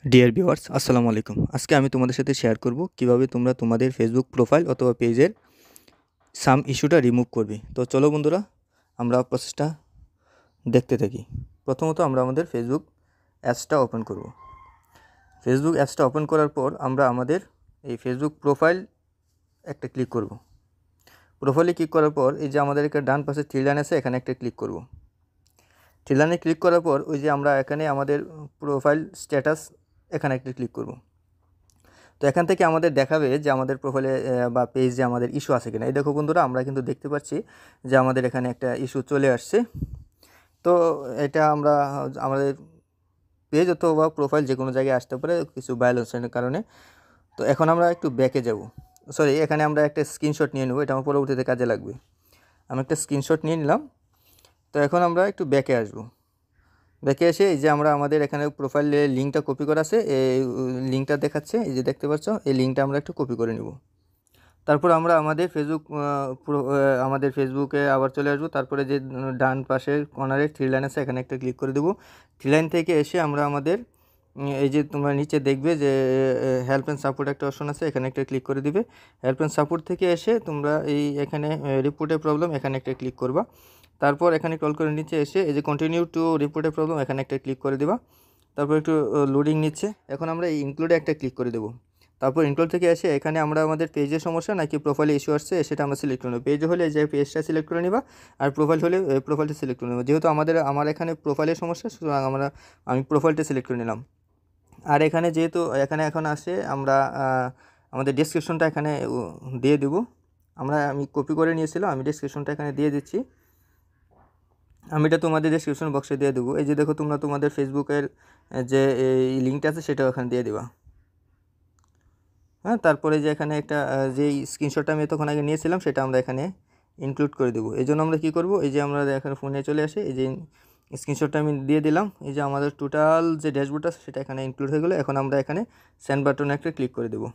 Dear viewers আসসালামু আলাইকুম। আজকে আমি তোমাদের সাথে শেয়ার করব কিভাবে তোমরা তোমাদের ফেসবুক প্রোফাইল অথবা পেজের সাম ইস্যুটা রিমুভ করবে। তো চলো বন্ধুরা আমরা প্রসেসটা দেখতে থাকি। প্রথমত আমরা আমাদের ফেসবুক অ্যাপসটা ওপেন করব। ফেসবুক অ্যাপসটা ওপেন করার পর আমরা আমাদের এই ফেসবুক প্রোফাইল একটা ক্লিক করব। প্রোফাইলে ক্লিক করার পর এই যে আমাদের একটা ডান পাশে থ্রি লাইন আছে, এখানে একটা ক্লিক করব। থ্রি লাইনে ক্লিক করার পর ওই যে আমরা এখানে আমাদের প্রোফাইল স্ট্যাটাস এখানে একটা ক্লিক করব। তো এখান থেকে আমাদের দেখাবে যে আমাদের প্রোফাইলে বা পেজে আমাদের ইস্যু আছে কিনা। এই দেখো বন্ধুরা, আমরা কিন্তু দেখতে পাচ্ছি যে আমাদের এখানে একটা ইস্যু চলে আসছে। তো এটা আমরা আমাদের পেজ অথবা প্রোফাইল যে কোনো জায়গায় আসতে পারে কিছু ভায়োলেশনের কারণে। তো এখন আমরা একটু ব্যাকে যাব, সরি এখানে আমরা একটা স্ক্রিনশট নিয়ে নেব, এটা আমার পরবর্তীতে কাজে লাগবে। আমি একটা স্ক্রিনশট নিয়ে নিলাম। তো এখন আমরা একটু ব্যাকে আসবো। ব্যাকে এসে এই যে আমরা আমাদের এখানে প্রোফাইলে লিঙ্কটা কপি করা আছে, এই লিঙ্কটা দেখাচ্ছে, এই যে দেখতে পাচ্ছ, এই লিঙ্কটা আমরা একটু কপি করে নেব। তারপর আমরা আমাদের আমাদের ফেসবুকে আবার চলে আসবো। তারপরে যে ডান পাশের কর্নারে থ্রি লাইন আছে, এখানে একটা ক্লিক করে দেবো। থ্রি লাইন থেকে এসে আমরা আমাদের এই যে তোমরা নিচে দেখবে যে হেল্প অ্যান্ড সাপোর্ট একটা অপশন আছে, এখানে একটা ক্লিক করে দিবে। হেল্প অ্যান্ড সাপোর্ট থেকে এসে তোমরা এই এখানে রিপোর্ট এ প্রবলেম, এখানে একটা ক্লিক করবা। তারপর এখানে কল করে নিচে এসে এই যে continue to report A problem, এখানে একটা ক্লিক করে দিবা। তারপর একটু লোডিং নিচ্ছে, এখন আমরা এই ইনক্লুডে একটা ক্লিক করে দেবো। তারপর ইনক্লুড থেকে এসে এখানে আমরা আমাদের পেজের সমস্যা নাকি প্রোফাইলে ইস্যু আসছে সেটা আমরা সিলেক্ট করে নেব। পেজ হলে যে পেজটা সিলেক্ট করে নিবা, আর প্রোফাইল হলে প্রোফাইলটা সিলেক্ট করে নেব। যেহেতু আমার এখানে প্রোফাইলের সমস্যা, সুতরাং আমি প্রোফাইলটা সিলেক্ট করে নিলাম। আর এখানে যেহেতু এখানে এখন আসে আমরা আমাদের ডেসক্রিপশনটা এখানে দিয়ে দেব। আমি কপি করে নিয়েছিলাম, আমি ডেসক্রিপশনটা এখানে দিয়ে দিচ্ছি। আমি এটা তোমাদের ডেসক্রিপশন বক্সে দিয়ে দেবো। এই যে দেখো, তোমরা তোমাদের ফেসবুকের যে এই লিঙ্কটা আছে সেটাও এখানে দিয়ে দেবা। হ্যাঁ, তারপরে যে এখানে একটা যেই স্ক্রিনশটটা আমি তখন আগে নিয়েছিলাম সেটা আমরা এখানে ইনক্লুড করে দেবো। এই জন্য আমরা কী করবো, এই যে আমরা এখানে ফোনে চলে আসি, এই যে স্ক্রিনশটটা আমি দিয়ে দিলাম। এই যে আমাদের টোটাল যে ড্যাশবোর্ড আছে সেটা এখানে ইনক্লুড হয়ে গেলো। এখন আমরা এখানে সেন্ড বাটনে একটা ক্লিক করে দেবো।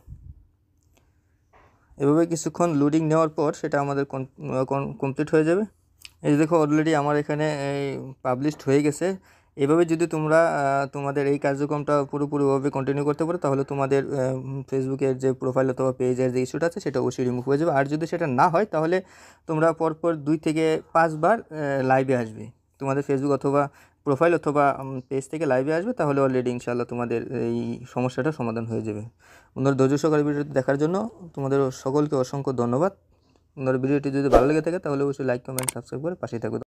এভাবে কিছুক্ষণ লোডিং নেওয়ার পর সেটা আমাদের কমপ্লিট হয়ে যাবে। এই যে দেখো, অলরেডি আমার এখানে পাবলিশড হয়ে গেছে। এভাবে যদি তোমরা তোমাদের এই কার্যক্রমটা পুরোপুরিভাবে কন্টিনিউ করতে পারো, তাহলে তোমাদের ফেসবুকের যে প্রোফাইল অথবা পেজের যে ইস্যুটা আছে সেটা অবশ্যই রিমুভ হয়ে যাবে। আর যদি সেটা না হয়, তাহলে তোমরা পরপর 2 থেকে 5 বার লাইভে আসবে, তোমাদের ফেসবুক অথবা প্রোফাইল অথবা পেজ থেকে লাইভে আসবে, তাহলে অলরেডি ইনশাআল্লাহ তোমাদের এই সমস্যাটা সমাধান হয়ে যাবে। বন্ধুরা, ধৈর্য সহকারে ভিডিওটি দেখার জন্য তোমাদের সকলকে অসংখ্য ধন্যবাদ। বন্ধুরা, ভিডিওটি যদি ভালো লেগে থাকে তাহলে অবশ্যই লাইক, কমেন্ট, সাবস্ক্রাইব করে পাশেই থাকবে।